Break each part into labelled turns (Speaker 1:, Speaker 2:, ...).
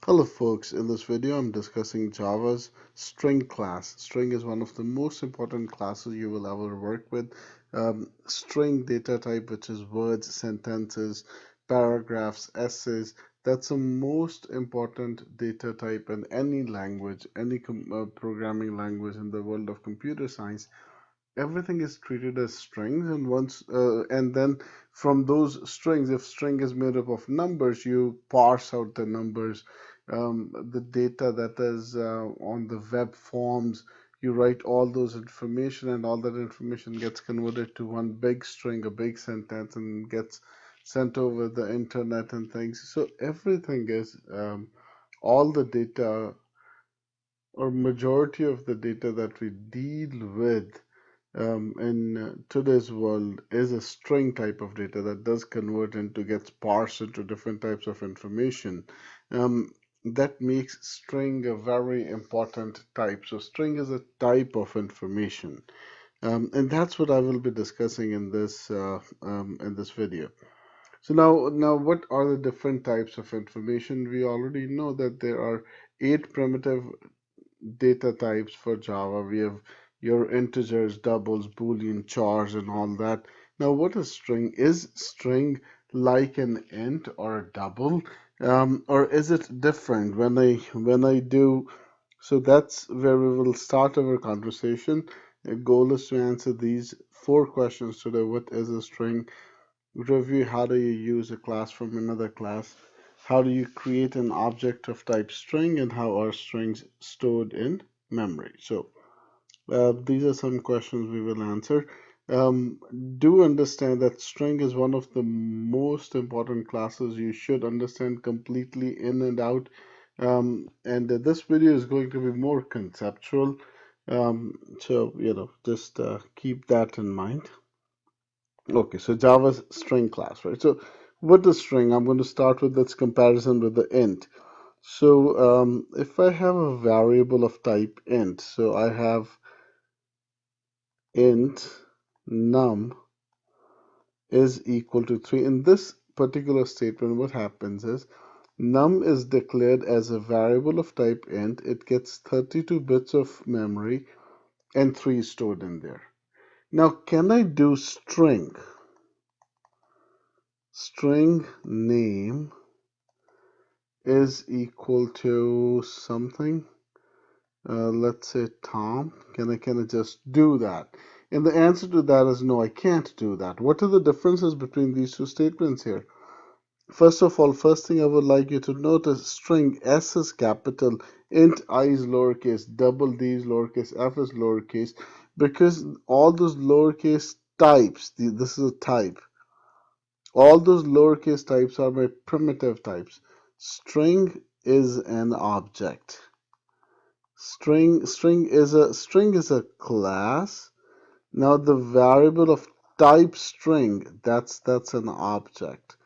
Speaker 1: Hello folks, in this video I'm discussing Java's string class. String is one of the most important classes you will ever work with. String data type, which is words, sentences, paragraphs, essays, that's the most important data type in any language, any programming language in the world of computer science. Everything is treated as strings, and then from those strings, if string is made up of numbers, you parse out the numbers. The data that is on the web forms, you write all those information, and all that information gets converted to one big string, a big sentence, and gets sent over the internet and things. So everything is all the data, or majority of the data that we deal with in today's world is a string type of data that does convert into, gets parsed into different types of information. Um, that makes string a very important type. So string is a type of information, and that's what I will be discussing in this video. So now what are the different types of information? We already know that there are 8 primitive data types for Java. We have your integers, doubles, boolean, chars, and all that. Now, what is string? Is string like an int or a double, or is it different when I do? So that's where we will start our conversation. The goal is to answer these 4 questions today. What is a string? Review how do you use a class from another class? How do you create an object of type string, and how are strings stored in memory? So these are some questions we will answer. Um, do understand that string is one of the most important classes you should understand completely in and out. And this video is going to be more conceptual. So just keep that in mind. Okay, so Java's string class, right? So what is string? I'm going to start with this comparison with the int. So if I have a variable of type int, so I have int num is equal to 3. In this particular statement, what happens is num is declared as a variable of type int. It gets 32 bits of memory and 3 stored in there. Now, can I do string? String name is equal to something. Let's say Tom. Can I just do that? And the answer to that is no, I can't do that. What are the differences between these two statements here? First of all, first thing I would like you to notice, string S is capital, int I is lowercase, double D is lowercase, F is lowercase, because all those lowercase types, this is a type, all those lowercase types are my primitive types. String is an object. String is a class. Now the variable of type string, that's an object.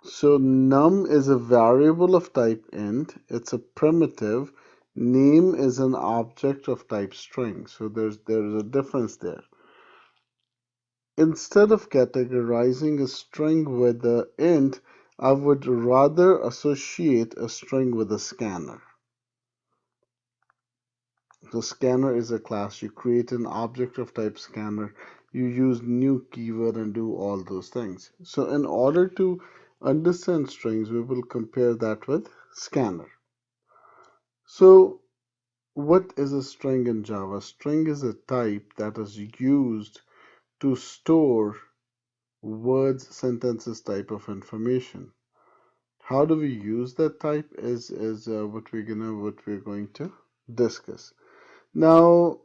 Speaker 1: So num is a variable of type int. It's a primitive. Name is an object of type string. So there's a difference there. Instead of categorizing a string with a int, I would rather associate a string with a scanner. So scanner is a class. You create an object of type scanner. You use new keyword and do all those things. So in order to understand strings, we will compare that with scanner. So what is a string in Java? String is a type that is used to store words, sentences type of information. How do we use that type is what we're going to discuss. Now,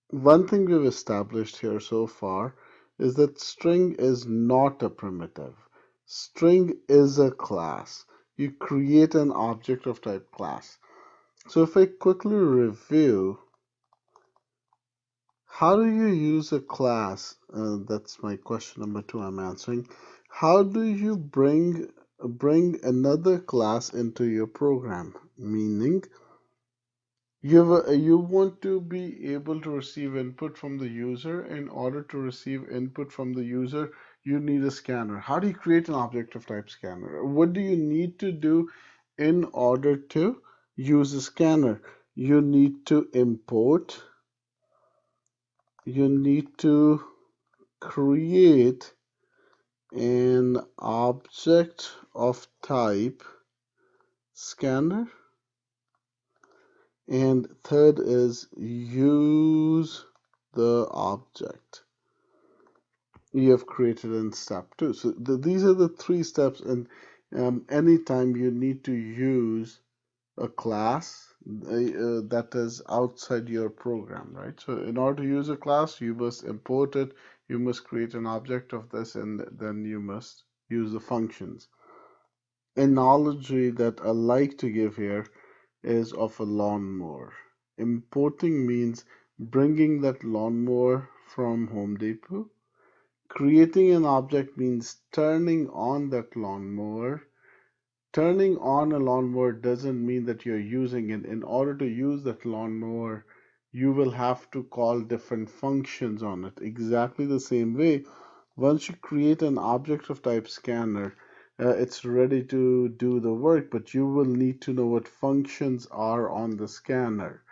Speaker 1: one thing we've established here so far is that string is not a primitive. String is a class. You create an object of type class. So if I quickly review, how do you use a class? That's my question number 2 I'm answering. How do you bring another class into your program? Meaning, you want to be able to receive input from the user. In order to receive input from the user, you need a scanner. How do you create an object of type scanner? What do you need to do in order to use a scanner, you need to import, you need to create an object of type scanner, and third is use the object you have created in step 2. So these are the 3 steps, and anytime you need to use a class that is outside your program, right? So in order to use a class, you must import it, you must create an object of this, and then you must use the functions. Analogy that I like to give here is of a lawnmower. Importing means bringing that lawnmower from Home Depot. Creating an object means turning on that lawnmower. Turning on a lawnmower doesn't mean that you're using it. In order to use that lawnmower, you will have to call different functions on it. Exactly the same way, once you create an object of type scanner, it's ready to do the work, but you will need to know what functions are on the scanner.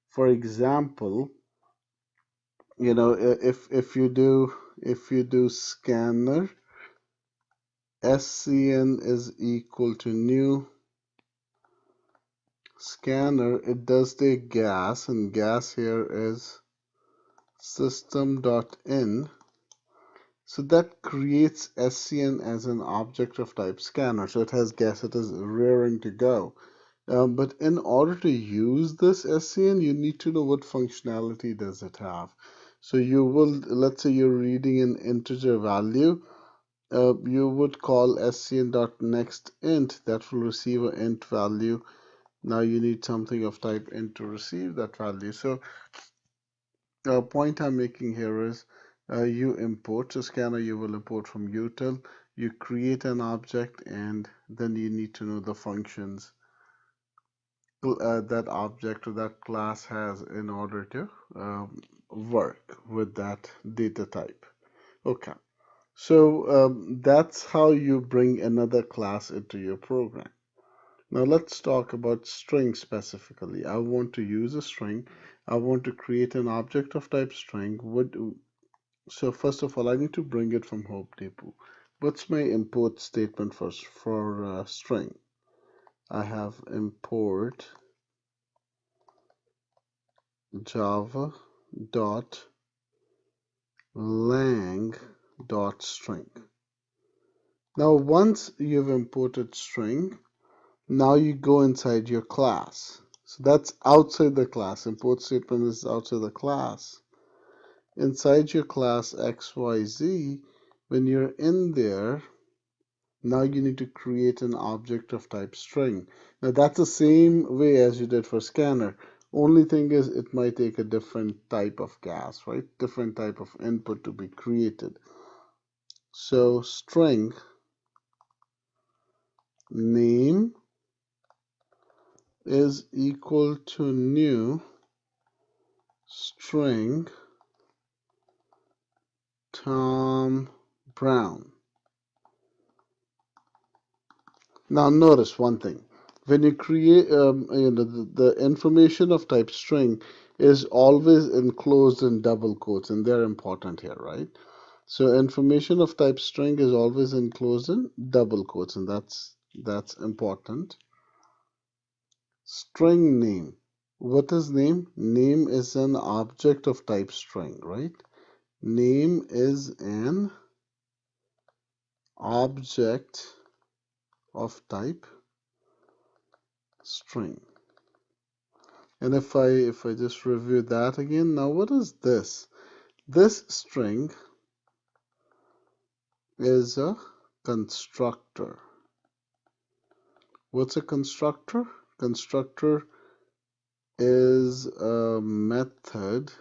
Speaker 1: For example, if you do scanner scn is equal to new scanner, it does take gas, and gas here is system.in. So that creates scn as an object of type scanner. So it has gas, it is rearing to go. But in order to use this scn, you need to know what functionality does it have. So you will, let's say you're reading an integer value, you would call scn.nextInt, that will receive an int value. Now you need something of type int to receive that value. So the point I'm making here is you import a scanner, you will import from util, you create an object, and then you need to know the functions that object or that class has in order to work with that data type. Okay, so that's how you bring another class into your program. Now let's talk about string specifically. I want to use a string. I want to create an object of type string. So first of all, I need to bring it from Home Depot. What's my import statement for string? I have import java dot lang dot string. Now once you've imported string, now you go inside your class. So that's outside the class. Import statement is outside the class. Inside your class XYZ, when you're in there, now you need to create an object of type string. Now that's the same way as you did for scanner. Only thing is it might take a different type of gas, right? Different type of input to be created. So string name is equal to new string Tom Brown. Now notice one thing. When you create, the information of type string is always enclosed in double quotes, and they're important here, right? So information of type string is always enclosed in double quotes, and that's important. String name. What is name? Name is an object of type string, right? Name is an object of type string. And if I just review that again, now what is this? This string is a constructor. What's a constructor? Constructor is a method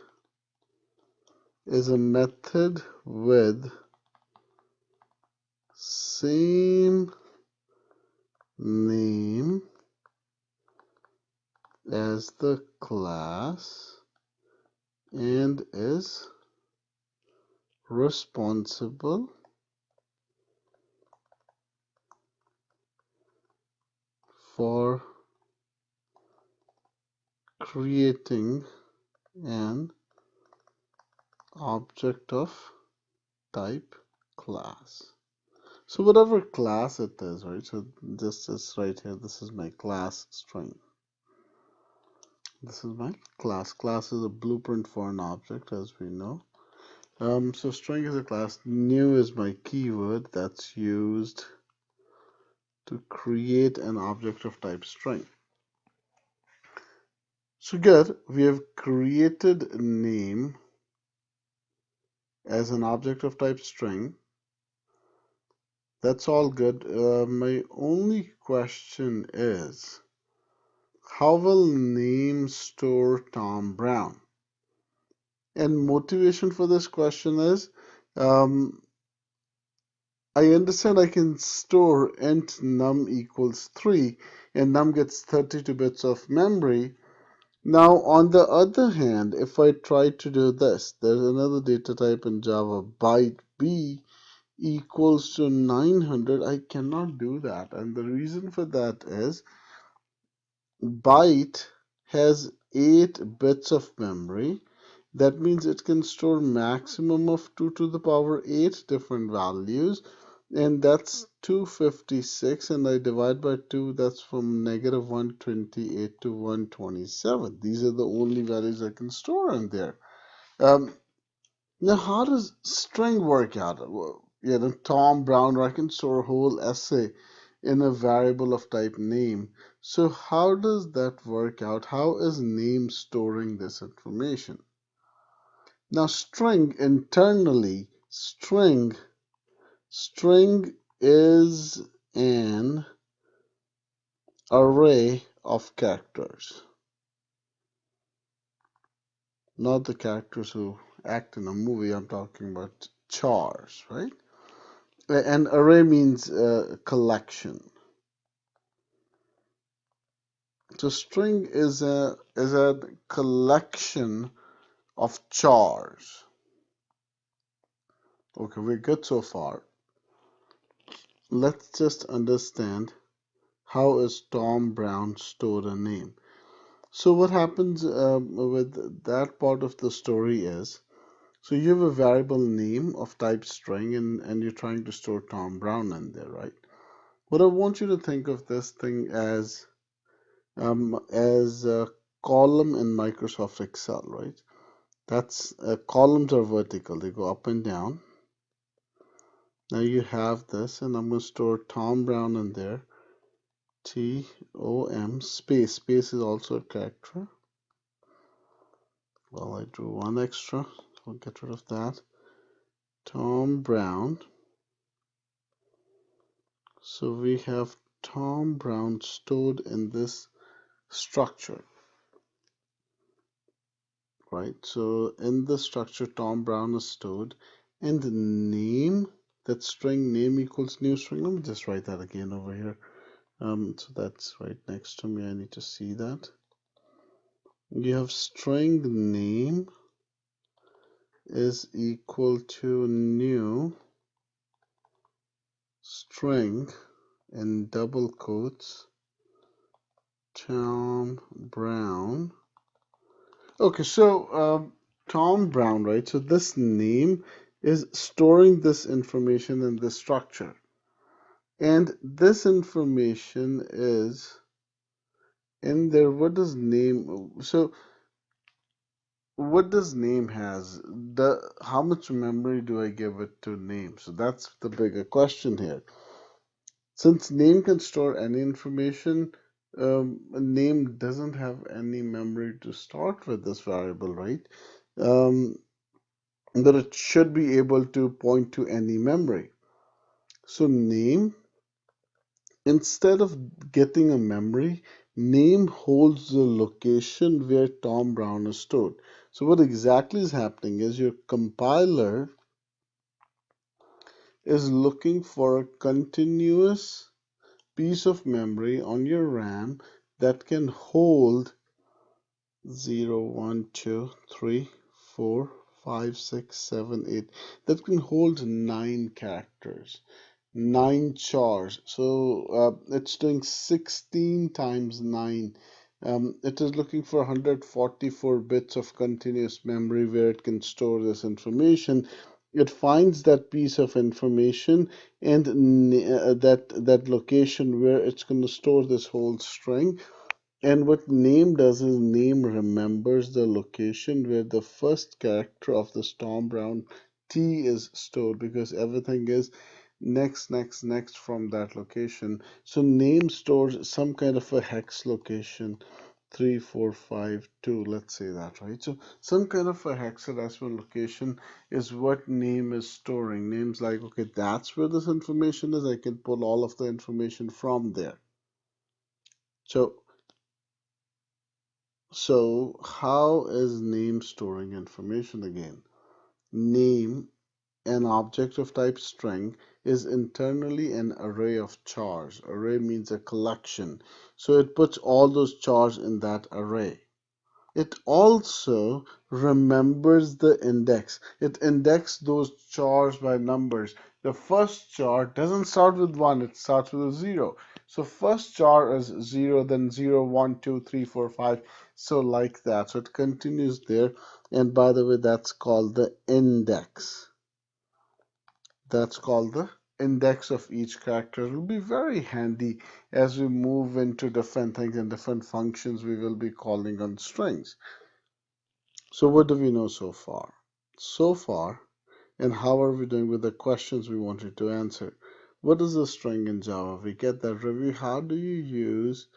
Speaker 1: with same name as the class and is responsible for creating an object of type class. So whatever class it is, right? So this is right here. This is my class string. This is my class. Class is a blueprint for an object, as we know. So string is a class. New is my keyword that's used to create an object of type string. So good. We have created name as an object of type string. That's all good. My only question is, how will name store Tom Brown? And motivation for this question is, um, I understand I can store int num equals 3 and num gets 32 bits of memory. Now, on the other hand, if I try to do this, there's another data type in Java, byte b equals to 900. I cannot do that. And the reason for that is byte has 8 bits of memory. That means it can store maximum of 2 to the power 8 different values, and that's 256, and I divide by 2, that's from negative 128 to 127. These are the only values I can store in there. Now, how does string work out? Well, Tom Brown, I can store a whole essay in a variable of type name. So how does that work out? How is name storing this information? Now, string internally, string is an array of characters, not the characters who act in a movie. I'm talking about chars, right? An array means a collection. So string is a collection of chars. Okay, we're good so far. Let's just understand how is Tom Brown stored a name. So what happens with that part of the story is, so you have a variable name of type string and you're trying to store Tom Brown in there, right? What I want you to think of this thing as a column in Microsoft Excel, right? That's columns are vertical, they go up and down. Now you have this, and I'm going to store Tom Brown in there. Tom space. Space is also a character. Well, I drew one extra. I'll get rid of that. Tom Brown. So we have Tom Brown stored in this structure, right? So in the structure, Tom Brown is stored, and the name, that string name equals new string. Let me just write that again over here. So that's right next to me. I need to see that. You have string name is equal to new string in double quotes Tom Brown. Okay, so Tom Brown, right? So this name is storing this information in this structure. And this information is in there. What does name? So what does name has? How much memory do I give it to name? So that's the bigger question here. Since name can store any information, a name doesn't have any memory to start with this variable, right? Um, but it should be able to point to any memory. So name, instead of getting a memory, name holds the location where Tom Brown is stored. So what exactly is happening is your compiler is looking for a continuous piece of memory on your RAM that can hold 0, 1, 2, 3, 4, 5, 6, 7, 8, that can hold 9 characters. 9 chars. So it's doing 16 times 9. It is looking for 144 bits of continuous memory where it can store this information. It finds that piece of information and that location where it's going to store this whole string. And what name does is name remembers the location where the first character of the Storm Brown T is stored because everything is next from that location. So name stores some kind of a hex location. 3452, let's say that, right? So some kind of a hexadecimal location is what name is storing. Name's like, okay, that's where this information is. I can pull all of the information from there. So So how is name storing information again? Name, an object of type string, is internally an array of chars. Array means a collection. So it puts all those chars in that array. It also remembers the index. It indexes those chars by numbers. The first char doesn't start with 1, it starts with a 0. So first char is 0, then 0, 1, 2, 3, 4, 5. So like that. So it continues there. And by the way, that's called the index. That's called the index of each character. It will be very handy as we move into different things and different functions we will be calling on strings. So what do we know so far? So far, and how are we doing with the questions we wanted to answer? What is a string in Java? We get that review. How do you use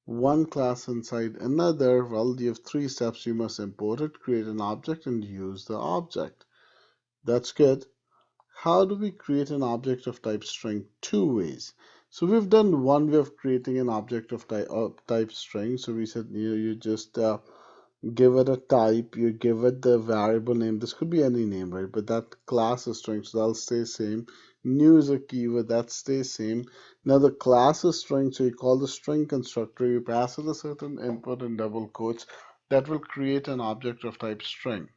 Speaker 1: one class inside another? Well, you have 3 steps. You must import it, create an object, and use the object. That's good. How do we create an object of type string? 2 ways. So we've done one way of creating an object of type string. So we said you just give it a type, you give it the variable name. This could be any name, right? But that class is string, so that'll stay same. New is a keyword, that stays same. Now the class is string, so you call the string constructor, you pass it a certain input in double quotes that will create an object of type string.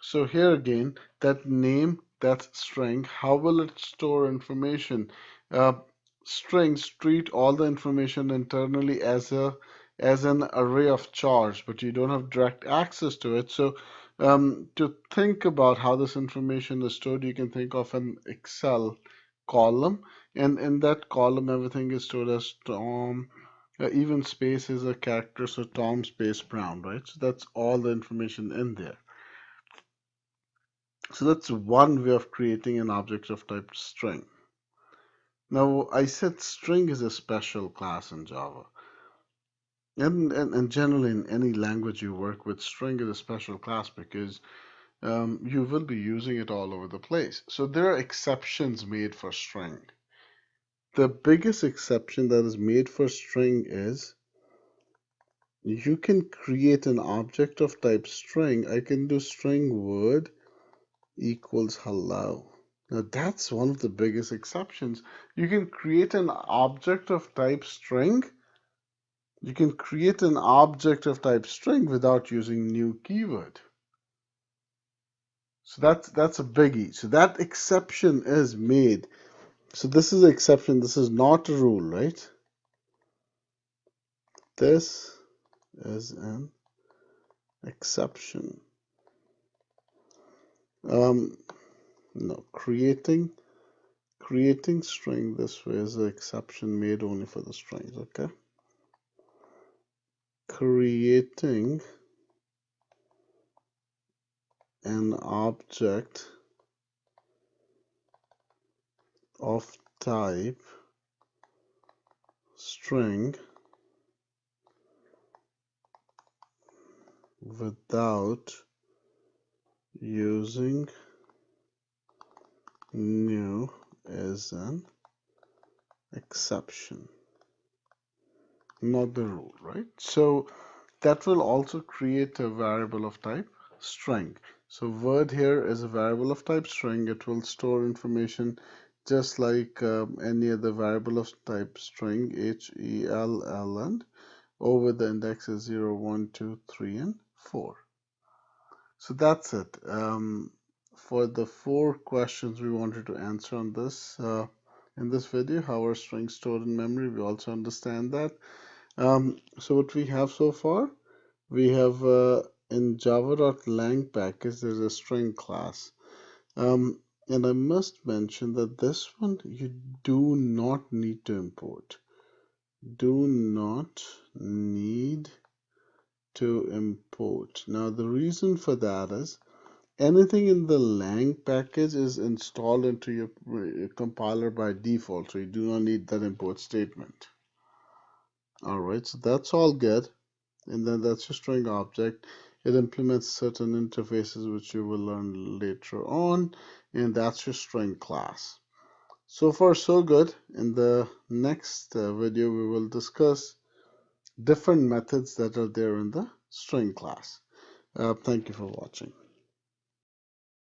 Speaker 1: So here again, that name, that string, how will it store information? Uh, Strings treat all the information internally as an array of chars, but you don't have direct access to it. So to think about how this information is stored, you can think of an Excel column, and in that column, everything is stored as Tom. Even space is a character, so Tom space Brown, right? So that's all the information in there. So that's one way of creating an object of type string. Now, I said string is a special class in Java. And generally in any language you work with, string is a special class because you will be using it all over the place. So there are exceptions made for string. The biggest exception that is made for string is you can create an object of type string. I can do string word equals hello. Now that's one of the biggest exceptions. You can create an object of type string. You can create an object of type string without using new keyword. So that's a biggie. So that exception is made. So this is an exception. This is not a rule, right? This is an exception. No, creating string this way is an exception made only for the strings, okay? Creating an object of type string without using new is an exception, not the rule, right? So that will also create a variable of type string. So word here is a variable of type string. It will store information just like any other variable of type string, HELLN, over the indexes 0, 1, 2, 3, and 4. So that's it. for the 4 questions we wanted to answer on this in this video. How are strings stored in memory? We also understand that. So what we have so far, we have in java.lang package, there's a string class. And I must mention that this one you do not need to import. Do not need to import. Now the reason for that is anything in the lang package is installed into your compiler by default, so you do not need that import statement. Alright, so that's all good. And then that's your string object. It implements certain interfaces which you will learn later on, and that's your string class. So far so good. In the next video we will discuss different methods that are there in the string class. Thank you for watching.